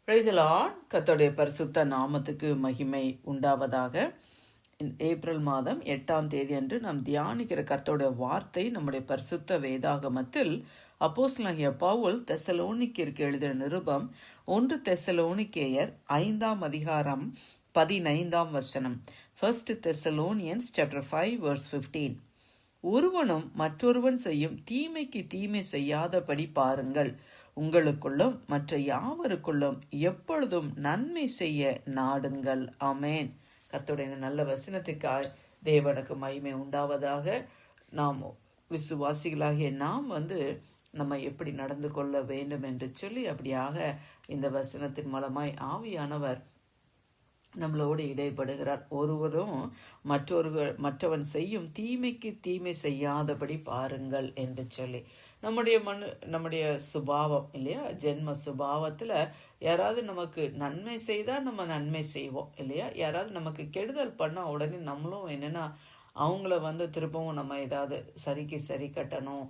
Praise the Lord. கர்த்தருடைய பரிசுத்த நாமத்துக்கு மகிமை உண்டாவதாக. ஏப்ரல் மாதம் 8ஆம் தேதி அன்று நாம் தியானிக்கிற கர்த்தருடைய வார்த்தை நம்முடைய பரிசுத்த வேதாகமத்தில் அப்போஸ்தலனாகிய பவுல் தெசலோனிக்கேயருக்கு எழுதிய நிருபம் 1 தெசலோனிக்கேயர் 5ஆம் அதிகாரம் 15ஆம் வசனம். 1 Thessalonians chapter 5 verse 15. ஒருவனும் மற்றொருவன் செய்யும் தீமைக்கு தீமை செய்யாதபடி பாருங்கள். உங்களுக்குள்ளும் மற்ற யாவருக்குள்ளும் எப்பொழுதும் நன்மை செய்ய நாடுங்கள். ஆமேன். கர்த்தருடைய நல்ல வசனத்துக்காய் தேவனுக்கு மகிமை உண்டாவதாக. நாம் விசுவாசிகளாகிய நாம் நம்ம எப்படி நடந்து கொள்ள வேண்டும் என்று சொல்லி அப்படியாக இந்த வசனத்தின் மூலமாய் ஆவியானவர் நம்மளோடு இடைப்படுகிறார். ஒருவரும் மற்றவன் செய்யும் தீமைக்கு தீமை செய்யாதபடி பாருங்கள் என்று சொல்லி நம்முடைய சுபாவம் இல்லையா, ஜென்ம சுபாவத்துல யாராவது நமக்கு நன்மை செய்தா நம்ம நன்மை செய்வோம் இல்லையா. யாராவது நமக்கு கெடுதல் பண்ணா உடனே நம்மளும் என்னன்னா அவங்கள திருப்பவும் நம்ம ஏதாவது சரி கட்டணும்,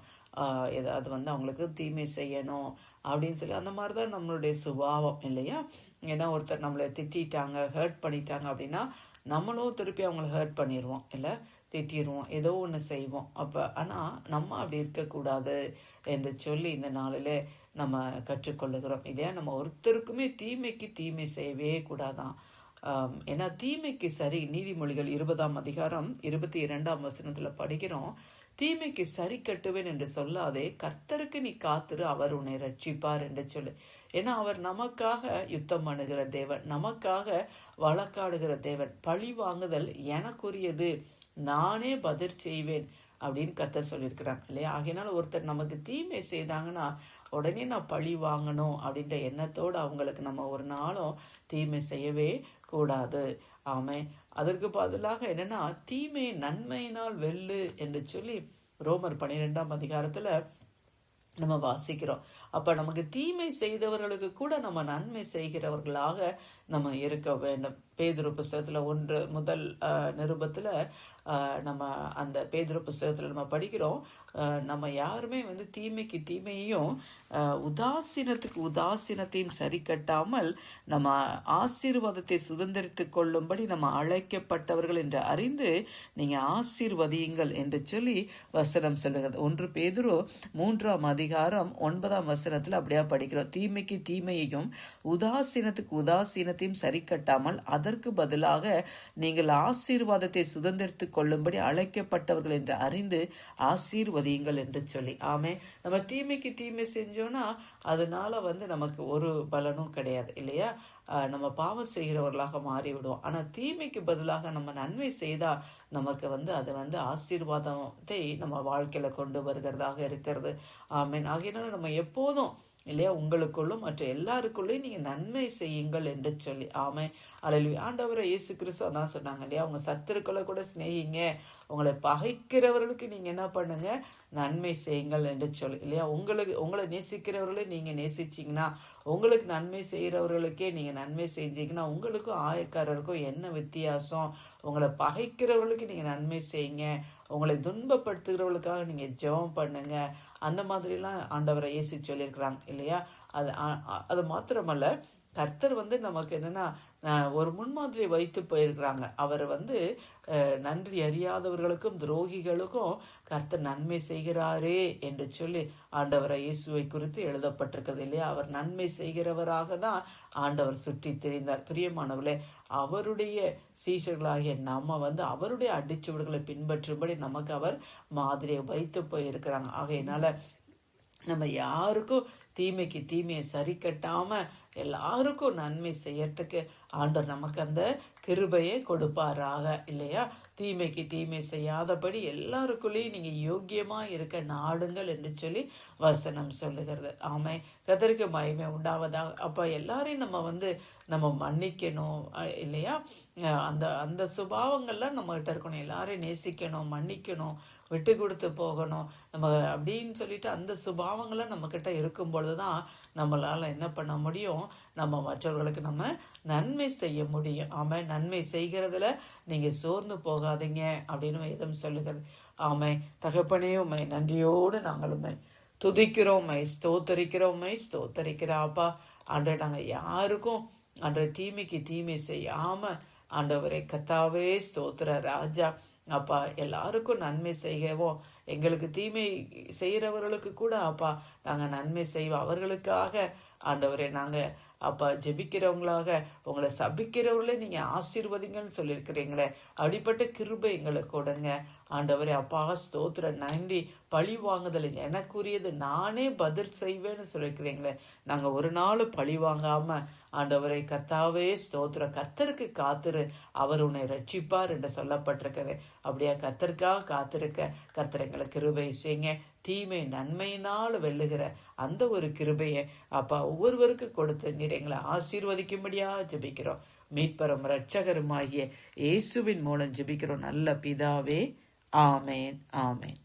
ஏதாவது அவங்களுக்கு தீமை செய்யணும் அப்படின்னு சொல்லி அந்த மாதிரி தான் நம்மளுடைய சுபாவம் இல்லையா. ஏன்னா ஒருத்தர் நம்மளை திட்டாங்க, ஹர்ட் பண்ணிட்டாங்க அப்படின்னா நம்மளும் திருப்பி அவங்கள ஹர்ட் பண்ணிடுவோம் இல்லை, திட்டிடுவோம், ஏதோ ஒன்று செய்வோம். ஆனால் நம்ம அப்படி இருக்கக்கூடாது என்று சொல்லி இந்த நாளில் நம்ம கற்றுக்கொள்ளுகிறோம் இல்லையா. நம்ம ஒருத்தருக்குமே தீமைக்கு தீமை செய்யவே கூடாதான். ஏன்னா தீமைக்கு சரி, நீதிமொழிகள் 20ஆம் அதிகாரம் 22ஆம் வசனத்தில் படிக்கிறோம், தீமைக்கு சரி கட்டுவேன் என்று சொல்லாதே, கர்த்தருக்கு நீ காத்திரு, அவர் உன்னை ரட்சிப்பார் என்று சொல்லு. ஏன்னா அவர் நமக்காக யுத்தம் பண்ணுகிற தேவன், நமக்காக வழக்காடுகிற தேவன். பழி வாங்குதல் எனக்குரியது, நானே பதில் செய்வேன் அப்படின்னு கர்த்தர் சொல்லியிருக்கிறாங்க இல்லையா. ஆகையினால ஒருத்தர் நமக்கு தீமை செய்தாங்கன்னா உடனே நான் பழி வாங்கணும் அப்படின்ற எண்ணத்தோடு அவங்களுக்கு நம்ம ஒரு நாளும் தீமை செய்யவே கூடாது. ஆமே. அதற்கு பதிலாக என்னன்னா தீமை நன்மையினால் வெல்லு என்று சொல்லி ரோமர் 12ஆம் அதிகாரத்துல நம்ம வாசிக்கிறோம். அப்ப நமக்கு தீமை செய்தவர்களுக்கு கூட நம்ம நன்மை செய்கிறவர்களாக நம்ம இருக்க வேண்டும். பேதுரு புஸ்தகத்துல 1 நிருபத்துல நம்ம அந்த பேதுரு புஸ்தகத்துல நம்ம படிக்கிறோம், நம்ம யாருமே தீமைக்கு தீமையையும் உதாசீனத்துக்கு உதாசீனத்தையும் சரி கட்டாமல் நம்ம ஆசீர்வாதத்தை சுதந்திரித்து கொள்ளும்படி நம்ம அழைக்கப்பட்டவர்கள் என்று அறிந்து நீங்க ஆசீர்வதியுங்கள் என்று சொல்லி வசனம் சொல்லுகிறது. 1 பேதுரு 3ஆம் அதிகாரம் 9ஆம் வசனத்துல அப்படியா படிக்கிறோம், தீமைக்கு தீமையையும் உதாசீனத்துக்கு உதாசீனத்தையும் சரி கட்டாமல் அதற்கு பதிலாக நீங்கள் ஆசீர்வாதத்தை சுதந்திரித்து கொள்ளும்படி அழைக்கப்பட்டவர்கள் என்று அறிந்து ஆசீர்வதியுங்கள் என்று சொல்லி. ஆமே. நம்ம தீமைக்கு தீமை செஞ்சோம்னா அதனால நமக்கு ஒரு பலனும் கிடையாது இல்லையா. நம்ம பாவம் செய்கிறவர்களாக மாறிவிடுவோம். ஆனா தீமைக்கு பதிலாக நம்ம நன்மை செய்தா நமக்கு அது ஆசீர்வாதத்தை நம்ம வாழ்க்கையில கொண்டு வருகிறதாக இருக்கிறது. ஆமேன். ஆகையினால நம்ம எப்போதும் இல்லையா உங்களுக்குள்ளும் மற்ற எல்லாருக்குள்ளேயும் நீங்க நன்மை செய்யுங்கள் என்று சொல்லி. ஆமே. அல்லேலூயா. ஆண்டவரை இயேசு கிறிஸ்து அதான் சொன்னாங்க இல்லையா, உங்க சத்துருக்களை கூட சிநேகிங்க, உங்களை பகைக்கிறவர்களுக்கு நீங்க என்ன பண்ணுங்க, நன்மை செய்யுங்கள் என்று சொல்லி இல்லையா. உங்களை நேசிக்கிறவர்களை நீங்க நேசிச்சீங்கன்னா, உங்களுக்கு நன்மை செய்கிறவர்களுக்கே நீங்க நன்மை செஞ்சீங்கன்னா உங்களுக்கும் ஆயக்காரருக்கும் என்ன வித்தியாசம்? உங்களை பகைக்கிறவர்களுக்கு நீங்க நன்மை செய்யுங்க, உங்களை துன்பப்படுத்துகிறவர்களுக்காக நீங்க ஜெபம் பண்ணுங்க. அந்த மாதிரிலாம் ஆண்டவரை இயேசு சொல்லியிருக்கிறாங்க இல்லையா. அது மாத்திரமல்ல, கர்த்தர் நமக்கு என்னன்னா ஒரு முன்மாதிரி வைத்து போயிருக்கிறாங்க. அவர் நன்றி அறியாதவர்களுக்கும் துரோகிகளுக்கும் கர்த்தர் நன்மை செய்கிறாரே என்று சொல்லி ஆண்டவரை இயேசுவை குறித்து எழுதப்பட்டிருக்கிறது இல்லையா. அவர் நன்மை செய்கிறவராக தான் ஆண்டவர் சுற்றி திரிந்தார். பிரியமானவர்களே, அவருடைய சீஷர்களாகிய நம்ம அவருடைய அடிச்சுவடுகளை பின்பற்றும்படி நமக்கு அவர் மாதிரியை வைத்து போயிருக்கிறாங்க. ஆகையினால நம்ம யாருக்கும் தீமைக்கு தீமையை சரி கட்டாம எல்லாருக்கும் நன்மை செய்யறதுக்கு ஆண்டவர் நமக்கு அந்த கிருபையை கொடுப்பாராக இல்லையா. தீமைக்கு தீமை செய்யாதபடி எல்லாருக்குள்ளேயும் நீங்க யோக்கியமா இருக்க நாடுங்கள் என்று சொல்லி வசனம் சொல்லுகிறது. ஆமை. கர்த்தருக்கு மகிமை உண்டாவதாக. அப்ப எல்லாரையும் நம்ம மன்னிக்கணும் இல்லையா. அந்த சுபாவங்கள்லாம் நம்ம கிட்ட இருக்கணும். எல்லாரையும் நேசிக்கணும், மன்னிக்கணும், விட்டு கொடுத்து போகணும் நம்ம அப்படின்னு சொல்லிட்டு அந்த சுபாவங்கள்லாம் நம்ம கிட்ட இருக்கும் பொழுதுதான் நம்மளால என்ன பண்ண முடியும், நம்ம மற்றவர்களுக்கு நம்ம நன்மை செய்ய முடியும். ஆமா. நன்மை செய்கிறதுல நீங்க சோர்ந்து போகாதீங்க அப்படின்னு வேதம் சொல்லுகிறது. ஆமை. தகப்பனே, உம்மை நன்றியோடு நாங்கள் உம்மை துதிக்கிறோம், ஸ்தோத்தரிக்கிறோம், ஸ்தோத்தரிக்கிறோம் அப்பா. ஆண்டவரே நாங்கள் யாருக்கும் ஆண்டவரே தீமைக்கு தீமை செய்யாமல் ஆண்டவரே கர்த்தாவே ஸ்தோத்திர ராஜா அப்பா எல்லாருக்கும் நன்மை செய்யவும் எங்களுக்கு தீமை செய்கிறவர்களுக்கு கூட அப்பா நாங்கள் நன்மை செய்வோம். அவர்களுக்காக ஆண்டவரே நாங்கள் அப்பா ஜெபிக்கிறவங்களாக உங்களை சபிக்கிறவர்களே நீங்கள் ஆசீர்வதிங்கன்னு சொல்லியிருக்கிறீங்களே, அப்படிப்பட்ட கிருபை எங்களுக்கு கொடுங்க ஆண்டவரே. அப்பா ஸ்தோத்திர நன்றி. பழி வாங்குதல் எனக்குரியது, நானே பதில் செய்வேன்னு சொல்லியிருக்கிறீங்களே, நாங்கள் ஒரு நாள் பழி வாங்காமல் ஆண்டவரை கர்த்தாவே ஸ்தோத்திர கர்த்தருக்கு காத்திரு, அவர் உன்னை ரட்சிப்பார் என்று சொல்லப்பட்டிருக்கிறது. அப்படியே கர்த்தருக்காக காத்திருக்க கர்த்தர் எங்களுக்கு கிருபை செய்யுங்க. தீமை நன்மையினால் வெல்லுகிற அந்த ஒரு கிருபையை அப்பா ஒவ்வொருவருக்கு கொடுத்து நீர் எங்களை ஆசீர்வதிக்கும்படியாக ஜெபிக்கிறோம். மீட்பரும் இரட்சகருமாகிய இயேசுவின் மூலம் ஜெபிக்கிறோம் நல்ல பிதாவே. ஆமேன், ஆமேன்.